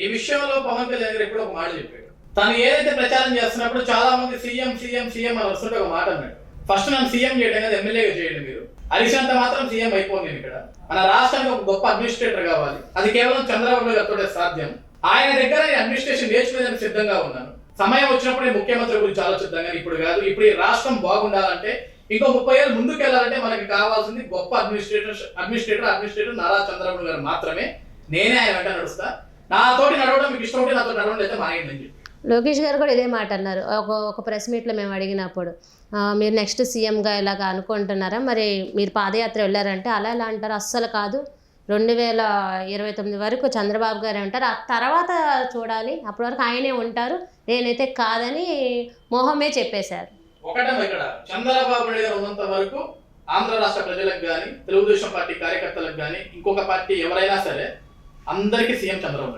ఈ విషయంలో పవన్ కళ్యాణ్ గారు ఎప్పుడో ఒక మాట చెప్పాడు. తను ఏదైతే ప్రచారం చేస్తున్నప్పుడు చాలా మంది సీఎం సీఎం సీఎం అని వస్తుంటే ఒక మాట అన్నాడు, ఫస్ట్ నన్ను సీఎం చేయడం కదా ఎమ్మెల్యేగా చేయండి, మీరు అలిసినంత మాత్రం సీఎం అయిపోయింది. నేను ఇక్కడ మన రాష్ట్రానికి ఒక గొప్ప అడ్మినిస్ట్రేటర్ కావాలి, అది కేవలం చంద్రబాబు గారితో సాధ్యం. ఆయన దగ్గర అడ్మినిస్ట్రేషన్ నేర్చుకునేందుకు సిద్ధంగా ఉన్నాను. సమయం వచ్చినప్పుడు ముఖ్యమంత్రి గురించి ఆలోచిద్దాం, కానీ ఇప్పుడు కాదు. ఇప్పుడు ఈ రాష్ట్రం బాగుండాలంటే, ఇంకో 30 ఏళ్ళు ముందుకు వెళ్ళాలంటే మనకి కావాల్సింది గొప్ప అడ్మినిస్ట్రేటర్ నారా చంద్రబాబు గారు మాత్రమే. నేనే ఆయన వెంట నడుస్తా. నాతోటి నడవడం మీకు ఇష్టం ఉంటే నాతో నడవడం అయితే మానేయండి అని చెప్పి లోకేష్ గారు కూడా ఇదే మాట అన్నారు. ఒక ప్రెస్ మీట్లో మేము అడిగినప్పుడు, మీరు నెక్స్ట్ సీఎంగా ఇలాగ అనుకుంటున్నారా, మరి మీరు పాదయాత్ర వెళ్ళారంటే అలా ఎలా అంటారు, అస్సలు కాదు, 2029 వరకు చంద్రబాబు గారే ఉంటారు, ఆ తర్వాత చూడాలి, అప్పటి వరకు ఆయనే ఉంటారు, నేనైతే కాదని మోహమే చెప్పేశారు. ఒకటేమో ఇక్కడ చంద్రబాబు నాయుడు గారు ఉన్నంత వరకు ఆంధ్ర రాష్ట్ర ప్రజలకు కానీ, తెలుగుదేశం పార్టీ కార్యకర్తలకు కానీ, ఇంకొక పార్టీ ఎవరైనా సరే అందరికీ సీఎం చంద్రబాబు.